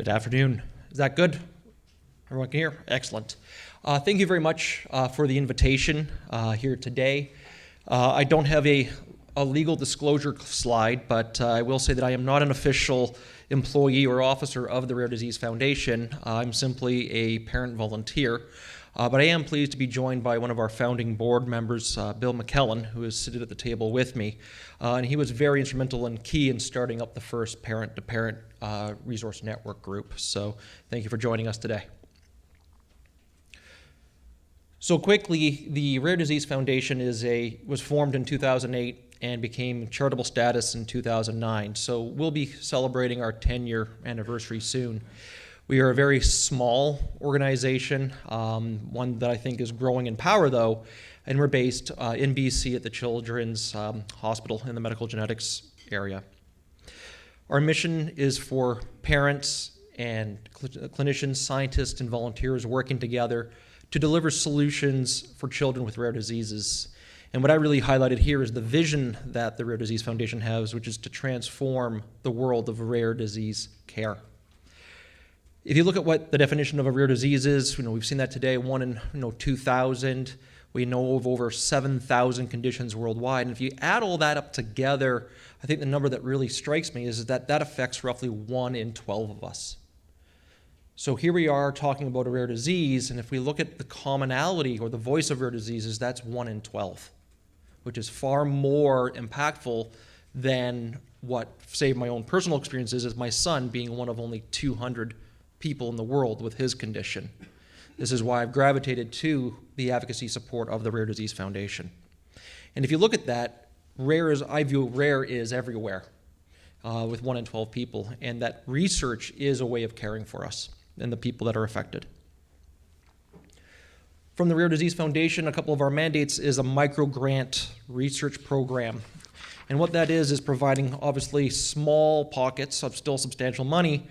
Good afternoon. Is that good? Everyone can hear? Excellent. Thank you very much for the invitation here today. I don't have a legal disclosure slide, but I will say that I am not an official employee or officer of the Rare Disease Foundation. I'm simply a parent volunteer. But I am pleased to be joined by one of our founding board members, Bill McKellen, who is seated at the table with me. And he was very instrumental and key in starting up the first parent-to-parent resource network group. So thank you for joining us today. So quickly, the Rare Disease Foundation was formed in 2008 and became charitable status in 2009. So we'll be celebrating our 10-year anniversary soon. We are a very small organization, one that I think is growing in power though, and we're based in BC at the Children's Hospital in the medical genetics area. Our mission is for parents and clinicians, scientists, and volunteers working together to deliver solutions for children with rare diseases. And what I really highlighted here is the vision that the Rare Disease Foundation has, which is to transform the world of rare disease care. If you look at what the definition of a rare disease is, we've seen that today, 1 in 2,000. We know of over 7,000 conditions worldwide. And if you add all that up together, I think the number that really strikes me is that that affects roughly 1 in 12 of us. So here we are talking about a rare disease, and if we look at the commonality or the voice of rare diseases, that's 1 in 12, which is far more impactful than what, say, my own personal experience is as my son being one of only 200 people in the world with his condition. This is why I've gravitated to the advocacy support of the Rare Disease Foundation. And if you look at that, I view rare is everywhere with 1 in 12 people, and that research is a way of caring for us and the people that are affected. From the Rare Disease Foundation, a couple of our mandates is a micro-grant research program. And what that is providing obviously small pockets of still substantial money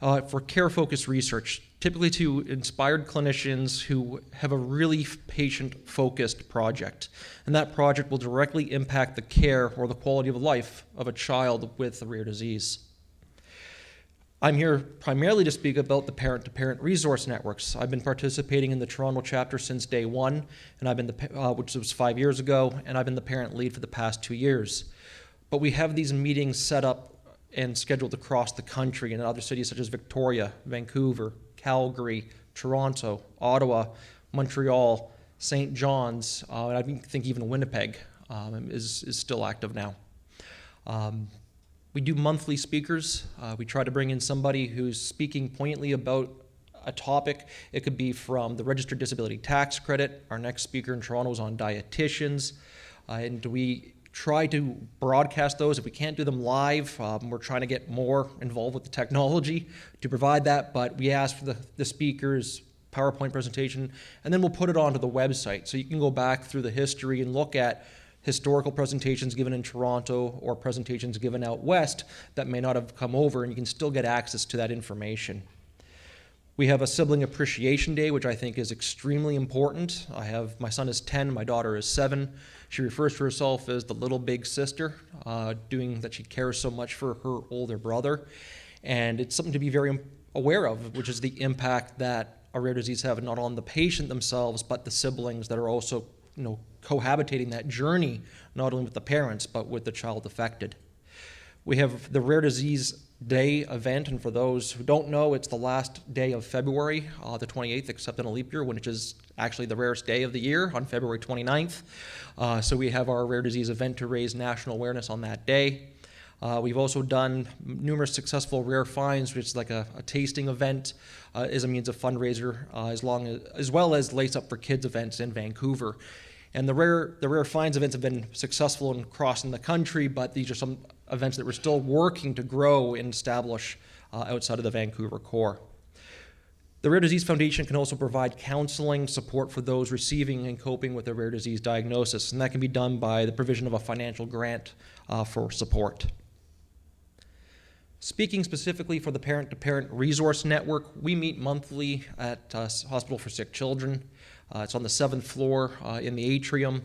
for care-focused research, typically to inspired clinicians who have a really patient-focused project. And that project will directly impact the care or the quality of life of a child with a rare disease. I'm here primarily to speak about the parent-to-parent resource networks. I've been participating in the Toronto chapter since day one, and I've been which was 5 years ago, and I've been the parent lead for the past 2 years. But we have these meetings set up and scheduled across the country in other cities such as Victoria, Vancouver, Calgary, Toronto, Ottawa, Montreal, St. John's, and I think even Winnipeg is still active now. We do monthly speakers. We try to bring in somebody who's speaking poignantly about a topic. It could be from the Registered Disability Tax Credit. Our next speaker in Toronto is on dietitians. And we try to broadcast those. If we can't do them live, we're trying to get more involved with the technology to provide that, but we ask for the speaker's PowerPoint presentation, and then we'll put it onto the website. So you can go back through the history and look at historical presentations given in Toronto or presentations given out west that may not have come over, and you can still get access to that information. We have a Sibling Appreciation Day, which I think is extremely important. My son is 10, my daughter is 7. She refers to herself as the little big sister, doing that she cares so much for her older brother. And it's something to be very aware of, which is the impact that a rare disease have not on the patient themselves, but the siblings that are also cohabitating that journey, not only with the parents, but with the child affected. We have the Rare Disease Day event, and for those who don't know, it's the last day of February, the 28th, except in a leap year, which is actually the rarest day of the year on February 29th. So we have our rare disease event to raise national awareness on that day. We've also done numerous successful Rare Finds, which is like a tasting event, as a means of fundraiser, as well as Lace Up for Kids events in Vancouver. And the Rare Finds events have been successful in crossing the country, but these are some events that we're still working to grow and establish outside of the Vancouver core. The Rare Disease Foundation can also provide counseling support for those receiving and coping with a rare disease diagnosis, and that can be done by the provision of a financial grant for support. Speaking specifically for the Parent-to-Parent Resource Network, we meet monthly at Hospital for Sick Children. It's on the 7th floor in the atrium.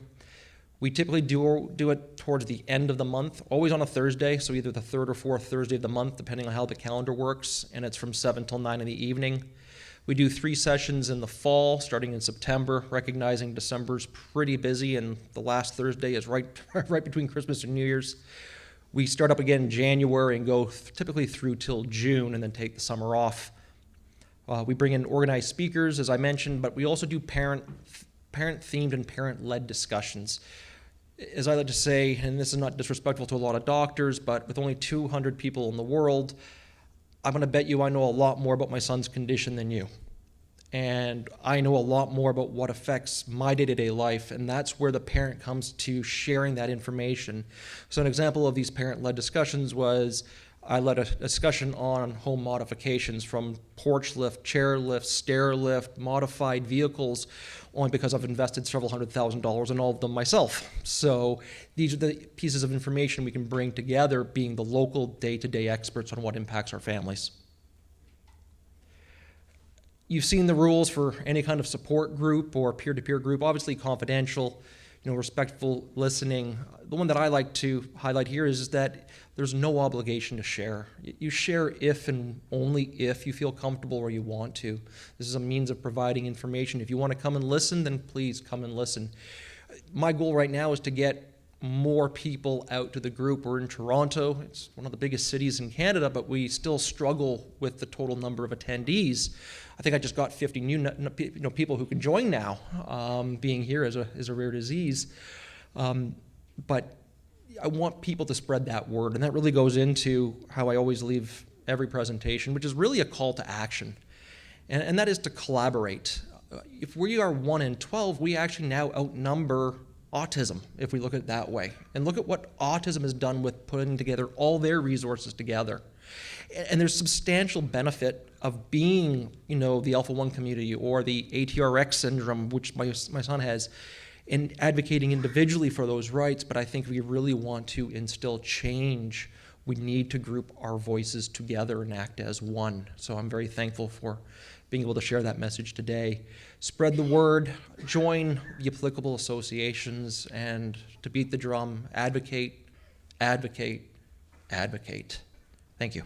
We typically do it towards the end of the month, always on a Thursday, so either the third or fourth Thursday of the month, depending on how the calendar works, and it's from 7 till 9 in the evening. We do 3 sessions in the fall, starting in September, recognizing December's pretty busy, and the last Thursday is right between Christmas and New Year's. We start up again in January and go typically through till June, and then take the summer off. We bring in organized speakers, as I mentioned, but we also do parent-themed and parent-led discussions. As I like to say, and this is not disrespectful to a lot of doctors, but with only 200 people in the world, I'm going to bet you I know a lot more about my son's condition than you. And I know a lot more about what affects my day-to-day life, and that's where the parent comes to sharing that information. So an example of these parent-led discussions was I led a discussion on home modifications, from porch lift, chair lift, stair lift, modified vehicles, only because I've invested several $100,000 in all of them myself. So these are the pieces of information we can bring together, being the local day-to-day experts on what impacts our families. You've seen the rules for any kind of support group or peer-to-peer group, obviously confidential, respectful listening. The one that I like to highlight here is that there's no obligation to share. You share if and only if you feel comfortable or you want to. This is a means of providing information. If you want to come and listen, then please come and listen. My goal right now is to get more people out to the group. We're in Toronto. It's one of the biggest cities in Canada, but we still struggle with the total number of attendees. I think I just got 50 new people who can join now, being here is a rare disease. But I want people to spread that word, and that really goes into how I always leave every presentation, which is really a call to action, and that is to collaborate. If we are 1 in 12, we actually now outnumber autism, if we look at it that way. And look at what autism has done with putting together all their resources together. And there's substantial benefit of being, the Alpha-1 community or the ATRX syndrome, which my son has, and advocating individually for those rights. But I think if we really want to instill change, we need to group our voices together and act as one. So I'm very thankful for being able to share that message today. Spread the word, join the applicable associations, and to beat the drum, advocate, advocate, advocate. Thank you.